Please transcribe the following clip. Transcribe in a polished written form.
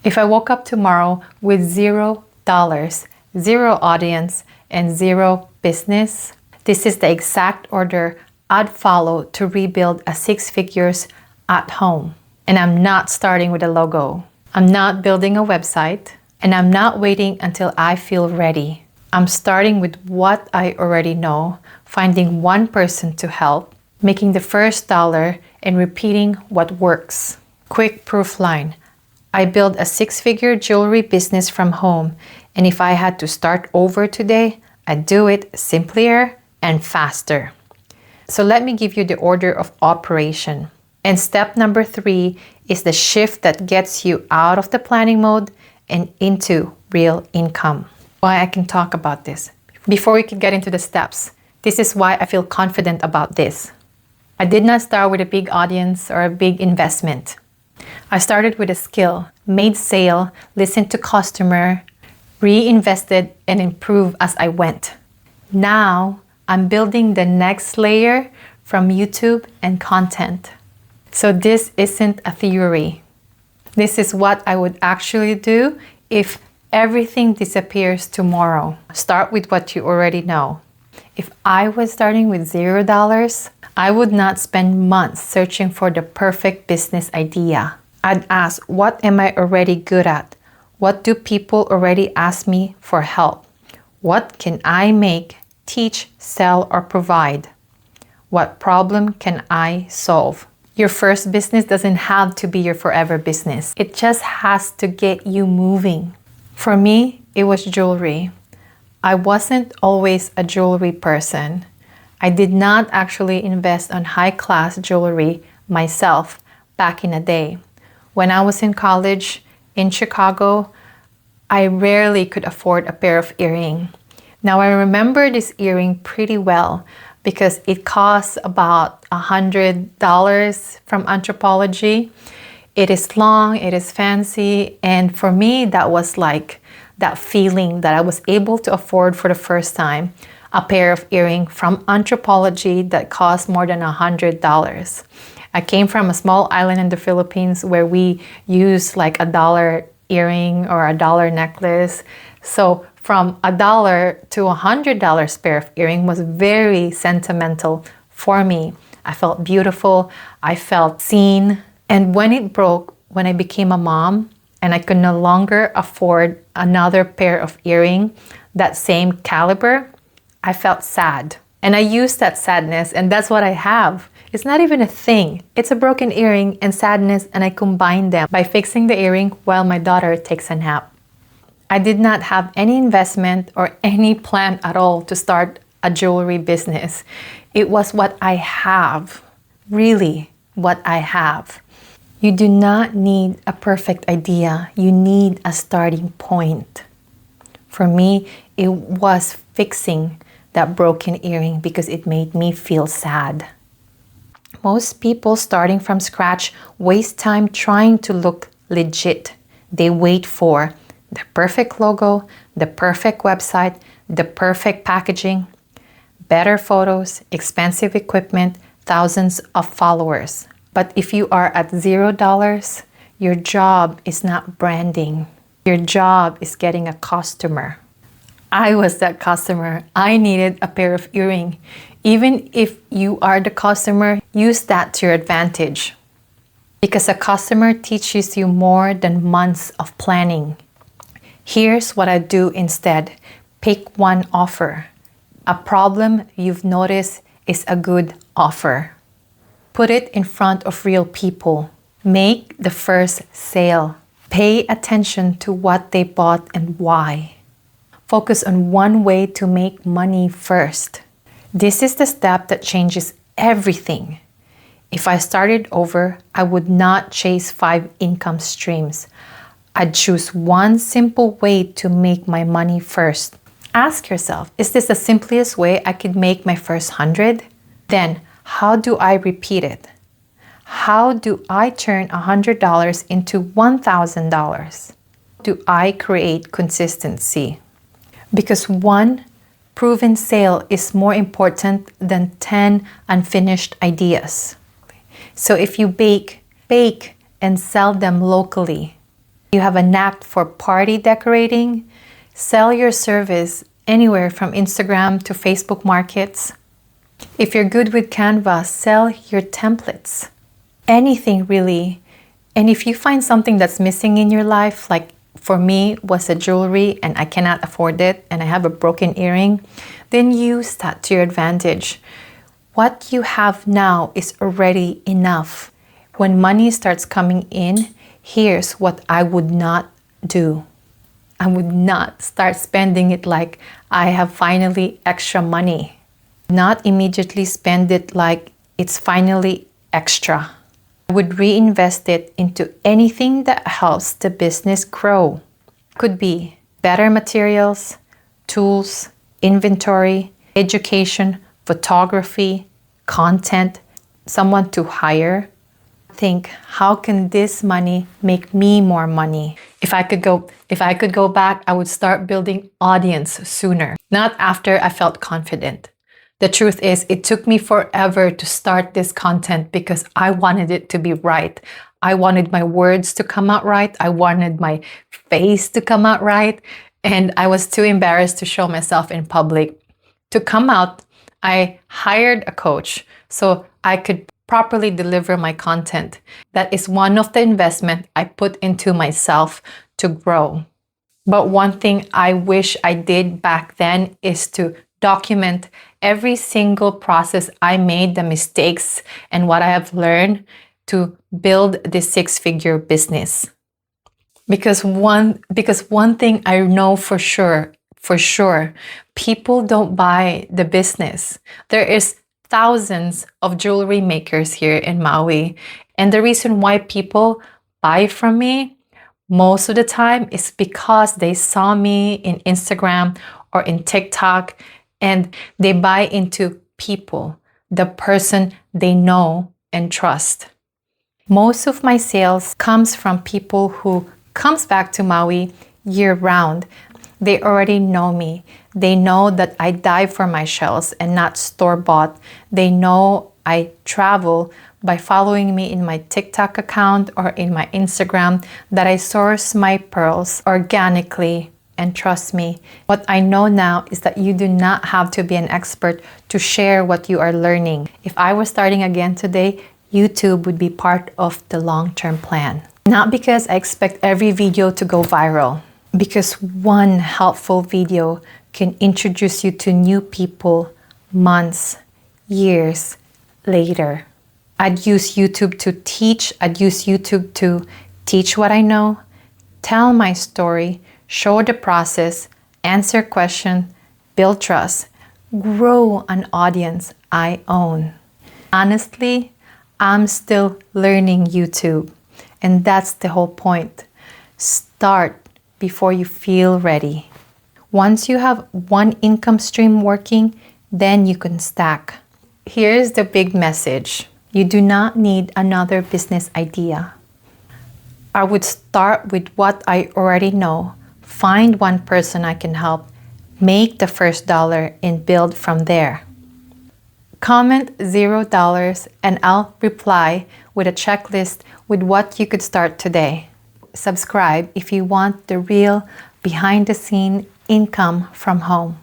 If I woke up tomorrow with $0, zero audience, and zero business, this is the exact order I'd follow to rebuild a six figures at home. And I'm not starting with a logo. I'm not building a website, and I'm not waiting until I feel ready. I'm starting with what I already know, finding one person to help, making the first dollar, and repeating what works. Quick proof line. I built a six-figure jewelry business from home, and if I had to start over today, I'd do it simpler and faster. So let me give you the order of operation. And step number 3 is the shift that gets you out of the planning mode and into real income. Why I can talk about this. Before we can get into the steps, this is why I feel confident about this. I did not start with a big audience or a big investment. I started with a skill, made sale, listened to customer, reinvested, and improved as I went. Now, I'm building the next layer from YouTube and content. So this isn't a theory. This is what I would actually do if everything disappears tomorrow. Start with what you already know. If I was starting with $0, I would not spend months searching for the perfect business idea. I'd ask, what am I already good at? What do people already ask me for help? What can I make, teach, sell, or provide? What problem can I solve? Your first business doesn't have to be your forever business. It just has to get you moving. For me, it was jewelry. I wasn't always a jewelry person. I did not actually invest on high-class jewelry myself back in the day. When I was in college in Chicago, I rarely could afford a pair of earrings. Now I remember this earring pretty well because it cost about $100 from Anthropologie. It is long, it is fancy, and for me that was like that feeling that I was able to afford for the first time a pair of earrings from Anthropologie that cost more than $100. I came from a small island in the Philippines where we use like $1 earring or $1 necklace. So from $1 to $100 pair of earring was very sentimental for me. I felt beautiful, I felt seen. And when it broke, when I became a mom and I could no longer afford another pair of earring that same caliber, I felt sad. And I used that sadness, and that's what I have. It's not even a thing. It's a broken earring and sadness, and I combine them by fixing the earring while my daughter takes a nap. I did not have any investment or any plan at all to start a jewelry business. It was what I have, really what I have. You do not need a perfect idea. You need a starting point. For me, it was fixing that broken earring because it made me feel sad. Most people starting from scratch waste time trying to look legit. They wait for the perfect logo, the perfect website, the perfect packaging, better photos, expensive equipment, thousands of followers. But if you are at $0, your job is not branding. Your job is getting a customer. I was that customer. I needed a pair of earrings. Even if you are the customer, use that to your advantage. Because a customer teaches you more than months of planning. Here's what I do instead. Pick one offer. A problem you've noticed is a good offer. Put it in front of real people. Make the first sale. Pay attention to what they bought and why. Focus on one way to make money first. This is the step that changes everything. If I started over, I would not chase 5 income streams. I'd choose one simple way to make my money first. Ask yourself, is this the simplest way I could make my first 100? Then, how do I repeat it? How do I turn $100 into $1,000? Do I create consistency? Because one proven sale is more important than 10 unfinished ideas. So if you bake and sell them locally. You have a knack for party decorating? Sell your service anywhere from Instagram to Facebook markets. If you're good with Canva, sell your templates. Anything really. And if you find something that's missing in your life, like for me was a jewelry and I cannot afford it and I have a broken earring, then use that to your advantage. What you have now is already enough. When money starts coming in, here's what I would not do. I would not start spending it like I have finally extra money. Not immediately spend it like it's finally extra. I would reinvest it into anything that helps the business grow. Could be better materials, tools, inventory, education, photography, content, someone to hire. Think, how can this money make me more money? If I could go back, I would start building audience sooner, not after I felt confident. The truth is, it took me forever to start this content because I wanted it to be right. I wanted my words to come out right. I wanted my face to come out right. And I was too embarrassed to show myself in public. To come out, I hired a coach so I could properly deliver my content. That is one of the investments I put into myself to grow. But one thing I wish I did back then is to document every single process I made, the mistakes, and what I have learned to build this six-figure business. Because one thing I know for sure, people don't buy the business. There is thousands of jewelry makers here in Maui. And the reason why people buy from me most of the time is because they saw me in Instagram or in TikTok, and they buy into people, the person they know and trust. Most of my sales comes from people who comes back to Maui year-round. They already know me. They know that I dive for my shells and not store-bought. They know I travel by following me in my TikTok account or in my Instagram, that I source my pearls organically. And trust me, what I know now is that you do not have to be an expert to share what you are learning. If I were starting again today, YouTube would be part of the long-term plan. Not because I expect every video to go viral, because one helpful video can introduce you to new people months, years later. I'd use YouTube to teach. I'd use YouTube to teach what I know, tell my story, show the process, answer questions, build trust, grow an audience I own. Honestly, I'm still learning YouTube, and that's the whole point. Start before you feel ready. Once you have one income stream working, then you can stack. Here's the big message. You do not need another business idea. I would start with what I already know. Find one person I can help, make the first dollar, and build from there. Comment $0 and I'll reply with a checklist with what you could start today. Subscribe if you want the real behind-the-scene income from home.